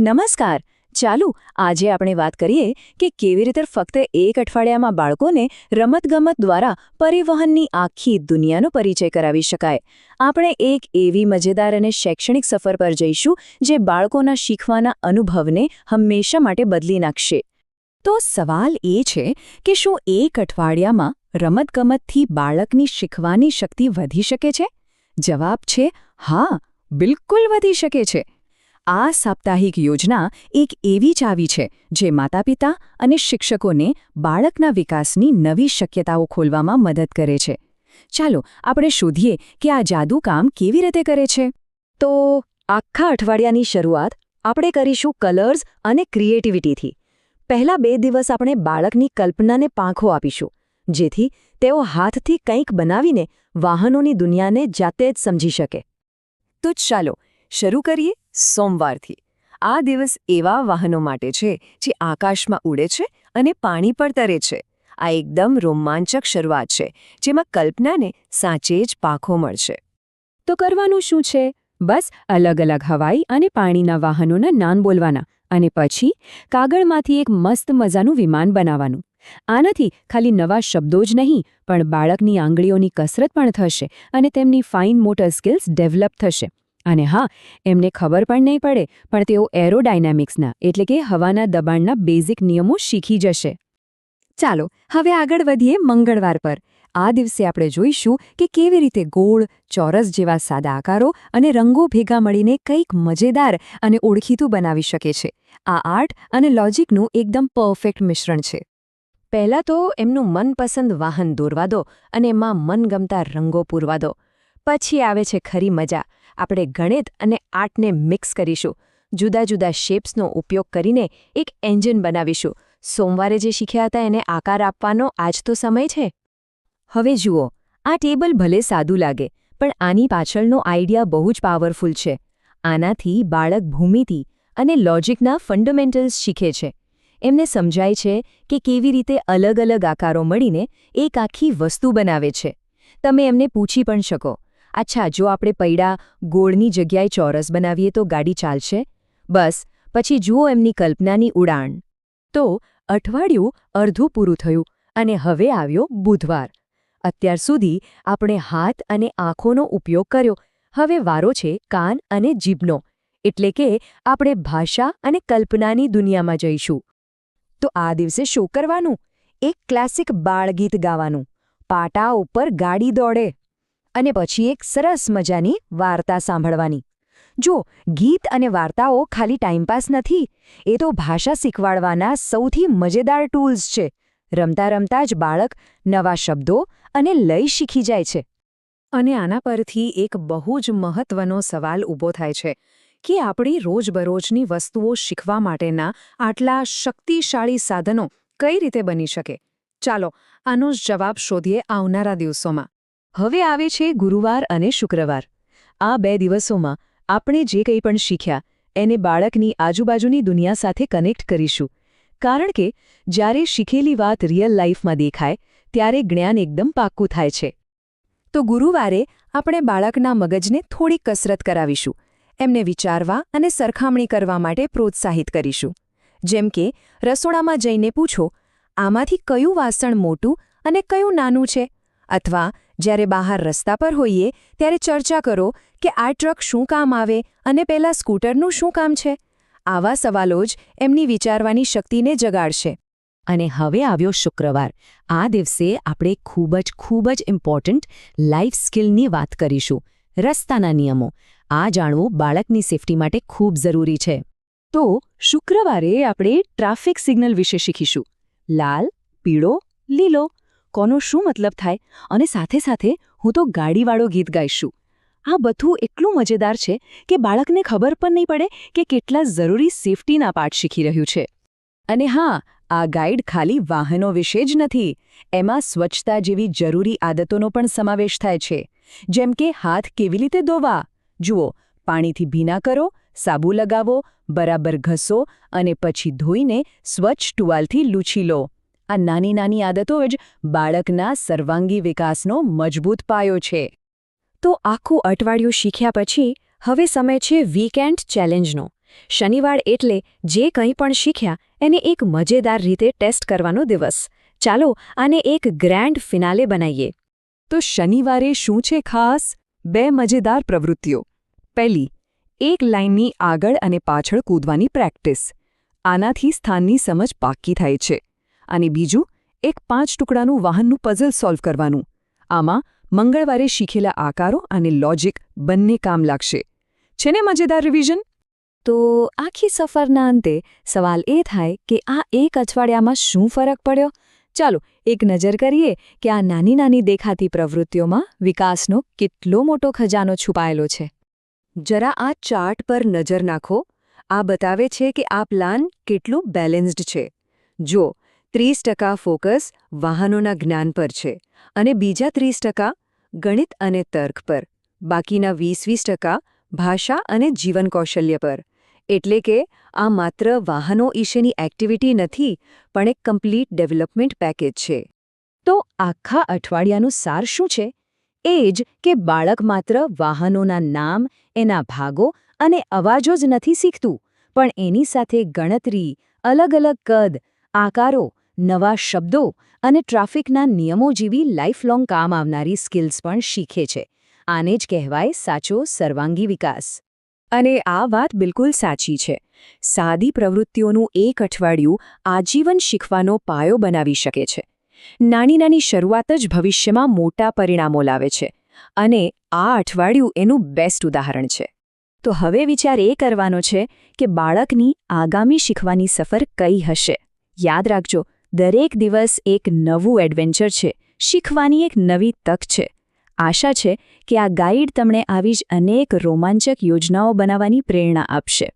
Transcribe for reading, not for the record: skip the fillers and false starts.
નમસ્કાર. ચાલો આજે આપણે વાત કરીએ કે કેવી રીતે ફક્ત એક અઠવાડિયામાં બાળકોને રમતગમત દ્વારા પરિવહનની આખી દુનિયાનો પરિચય કરાવી શકાય. આપણે એક એવી મજેદાર અને શૈક્ષણિક સફર પર જઈશું જે બાળકોના શીખવાના અનુભવને હંમેશા માટે બદલી નાખશે. તો સવાલ એ છે કે શું એક અઠવાડિયામાં રમતગમતથી બાળકની શીખવાની શક્તિ વધી શકે છે? જવાબ છે હા, બિલકુલ વધી શકે છે. આ સાપ્તાહિક યોજના એક એવી ચાવી છે જે માતાપિતા અને શિક્ષકોને બાળકના વિકાસની નવી શક્યતાઓ ખોલવામાં મદદ કરે છે. ચાલો આપણે શોધીએ કે આ જાદુ કામ કેવી રીતે કરે છે. તો આખા અઠવાડિયાની શરૂઆત આપણે કરીશું કલર્સ અને ક્રિએટિવિટીથી. પહેલા 2 દિવસ આપણે બાળકની કલ્પનાને પાંખો આપીશું, જેથી તેઓ હાથથી કંઈક બનાવીને વાહનોની દુનિયાને જાતે જ સમજી શકે. તો ચાલો શરૂ કરીએ સોમવારથી. આ દિવસ એવા વાહનો માટે છે જે આકાશમાં ઉડે છે અને પાણી પર તરે છે. આ એકદમ રોમાંચક શરૂઆત છે જેમાં કલ્પનાને સાચે જ પાંખો મળશે. તો કરવાનું શું છે? બસ અલગ અલગ હવાઈ અને પાણીના વાહનોના નામ બોલવાના અને પછી કાગળમાંથી એક મસ્ત મજાનું વિમાન બનાવવાનું. આનાથી ખાલી નવા શબ્દો જ નહીં પણ બાળકની આંગળીઓની કસરત પણ થશે અને તેમની ફાઇન મોટર સ્કિલ્સ ડેવલપ થશે. અને હા, એમને ખબર પણ નહીં પડે પણ તેઓ એરોડાયનામિક્સના એટલે કે હવાના દબાણના બેઝિક નિયમો શીખી જશે. ચાલો હવે આગળ વધીએ મંગળવાર પર. આ દિવસે આપણે જોઈશું કે કેવી રીતે ગોળ, ચોરસ જેવા સાદા આકારો અને રંગો ભેગા મળીને કંઈક મજેદાર અને ઓળખીતું બનાવી શકે છે. આ આર્ટ અને લોજિકનું એકદમ પરફેક્ટ મિશ્રણ છે. પહેલાં તો એમનું મનપસંદ વાહન દોરવા દો અને એમાં મનગમતા રંગો પૂરવા દો. પછી આવે છે ખરી મજા. આપણે ગણિત અને આર્ટને મિક્સ કરીશું. જુદા જુદા શેપ્સનો ઉપયોગ કરીને એક એન્જિન બનાવીશું. સોમવારે જે શીખ્યા હતા એને આકાર આપવાનો આજ તો સમય છે. હવે જુઓ, આ ટેબલ ભલે સાદું લાગે પણ આની પાછળનો આઈડિયા બહુ જ પાવરફુલ છે. આનાથી બાળક ભૂમિતિ અને લોજિકના ફંડામેન્ટલ્સ શીખે છે. એમને સમજાય છે કે કેવી રીતે અલગ અલગ આકારો મળીને એક આખી વસ્તુ બનાવે છે. તમે એમને પૂછી પણ શકો, અચ્છા જો આપણે પૈડા ગોળની જગ્યાએ ચોરસ બનાવીએ તો ગાડી ચાલશે? બસ પછી જુઓ એમની કલ્પનાની ઉડાણ. તો અઠવાડિયું અડધું પૂરું થયું અને હવે આવ્યો બુધવાર. અત્યાર સુધી આપણે હાથ અને આંખોનો ઉપયોગ કર્યો. હવે વારો છે કાન અને જીભનો. એટલે કે આપણે ભાષા અને કલ્પનાની દુનિયામાં જઈશું. તો આ દિવસે શું કરવાનું? એક ક્લાસિક બાળગીત ગાવાનું, પાટા ઉપર ગાડી દોડે, અને પછી એક સરસ મજાની વાર્તા સાંભળવાની. જો ગીત અને વાર્તાઓ ખાલી ટાઈમપાસ નથી, એ તો ભાષા શીખવાડવાના સૌથી મજેદાર ટૂલ્સ છે. રમતા રમતા જ બાળક નવા શબ્દો અને લય શીખી જાય છે. અને આના પરથી એક બહુ જ મહત્વનો સવાલ ઊભો થાય છે કે આપણી રોજબરોજની વસ્તુઓ શીખવા માટેના આટલા શક્તિશાળી સાધનો કઈ રીતે બની શકે? ચાલો આનો જવાબ શોધીએ આવનારા દિવસોમાં. હવે આવે છે ગુરુવાર અને શુક્રવાર. આ 2 દિવસોમાં આપણે જે કંઈ પણ શીખ્યા એને બાળકની આજુબાજુની દુનિયા સાથે કનેક્ટ કરીશું. કારણ કે જ્યારે શીખેલી વાત રિયલ લાઈફમાં દેખાય ત્યારે જ્ઞાન એકદમ પાક્કું થાય છે. તો ગુરુવારે આપણે બાળકના મગજને થોડી કસરત કરાવીશું. એમને વિચારવા અને સરખામણી કરવા માટે પ્રોત્સાહિત કરીશું. જેમ કે રસોડામાં જઈને પૂછો, આમાંથી કયું વાસણ મોટું અને કયું નાનું છે? અથવા જ્યારે બહાર રસ્તા પર હોઈએ ત્યારે ચર્ચા કરો કે આ ટ્રક શું કામ આવે અને પેલા સ્કૂટરનું શું કામ છે? આવા સવાલો જ એમની વિચારવાની શક્તિને જગાડશે. અને હવે આવ્યો શુક્રવાર. આ દિવસે આપણે ખૂબ જ ઇમ્પોર્ટન્ટ લાઈફ સ્કિલની વાત કરીશું. રસ્તાના નિયમો. આ જાણવું બાળકની સેફટી માટે ખૂબ જરૂરી છે. તો શુક્રવારે આપણે ટ્રાફિક સિગ્નલ વિશે શીખીશું. લાલ, પીળો, લીલો. કોનો શું મતલબ થાય? અને સાથે સાથે હું તો ગાડીવાળો ગીત ગાઈશું. આ બધું એટલું મજેદાર છે કે બાળકને ખબર પણ નહીં પડે કે કેટલા જરૂરી સેફટીના પાઠ શીખી રહ્યું છે. અને હા, આ ગાઈડ ખાલી વાહનો વિશે જ નથી. એમાં સ્વચ્છતા જેવી જરૂરી આદતોનો પણ સમાવેશ થાય છે. જેમ કે હાથ કેવી રીતે ધોવા. જુઓ, પાણીથી ભીના કરો, સાબુ લગાવો, બરાબર ઘસો અને પછી ધોઈને સ્વચ્છ ટુવાલથી લૂછી લો. આ નાની નાની આદતો જ બાળકના સર્વાંગી વિકાસનો મજબૂત પાયો છે. તો આખું અઠવાડિયું શીખ્યા પછી હવે સમય છે વીકેન્ડ ચેલેન્જનો. શનિવાર એટલે જે કંઈ પણ શીખ્યા એને એક મજેદાર રીતે ટેસ્ટ કરવાનો દિવસ. ચાલો આને એક ગ્રેન્ડ ફિનાલે બનાવીએ. તો શનિવારે શું છે ખાસ? 2 મજેદાર પ્રવૃત્તિઓ. પહેલી, એક લાઇનની આગળ અને પાછળ કૂદવાની પ્રેક્ટિસ. આનાથી સ્થાનની સમજ પાક્કી થાય છે. અને બીજું, એક 5 ટુકડાનું વાહનનું પઝલ સોલ્વ કરવાનું. આમાં મંગળવારે શીખેલા આકારો અને લોજિક બંને કામ લાગશે. છે ને મજેદાર રિવિઝન? તો આખી સફરના અંતે સવાલ એ થાય કે આ એક અઠવાડિયામાં શું ફરક પડ્યો? ચાલો એક નજર કરીએ કે આ નાની નાની દેખાતી પ્રવૃત્તિઓમાં વિકાસનો કેટલો મોટો ખજાનો છુપાયેલો છે. જરા આ ચાર્ટ પર નજર નાખો. આ બતાવે છે કે આ પ્લાન કેટલું બેલેન્સ્ડ છે. જો 30% ફોકસ વાહનોના જ્ઞાન પર છે અને બીજા 30% ગણિત અને તર્ક પર, બાકીના 20% ભાષા અને જીવન કૌશલ્ય પર. એટલે કે આ માત્ર વાહનો વિશેની એક્ટિવિટી નથી, પણ એક કમ્પ્લીટ ડેવલપમેન્ટ પેકેજ છે. તો આખા અઠવાડિયાનું સાર શું છે? એ જ કે બાળક માત્ર વાહનોના નામ, એના ભાગો અને અવાજો જ નથી શીખતું, પણ એની સાથે ગણતરી, અલગ અલગ કદ, આકારો, નવા શબ્દો અને ટ્રાફિકના નિયમો જેવી લાઇફલોંગ કામ આવનારી સ્કિલ્સ પણ શીખે છે. આને જ કહેવાય સાચો સર્વાંગી વિકાસ. અને આ વાત બિલકુલ સાચી છે. સાદી પ્રવૃત્તિઓનું એક અઠવાડિયું આજીવન શીખવાનો પાયો બનાવી શકે છે. નાની નાની શરૂઆત જ ભવિષ્યમાં મોટા પરિણામો લાવે છે. અને આ અઠવાડિયું એનું બેસ્ટ ઉદાહરણ છે. તો હવે વિચાર એ કરવાનો છે કે બાળકની આગામી શીખવાની સફર કઈ હશે. યાદ રાખજો, દરેક દિવસ એક નવું એડવેન્ચર છે, શીખવાની એક નવી તક છે. આશા છે કે આ ગાઈડ તમને આવી જ અનેક રોમાંચક યોજનાઓ બનાવવાની પ્રેરણા આપશે.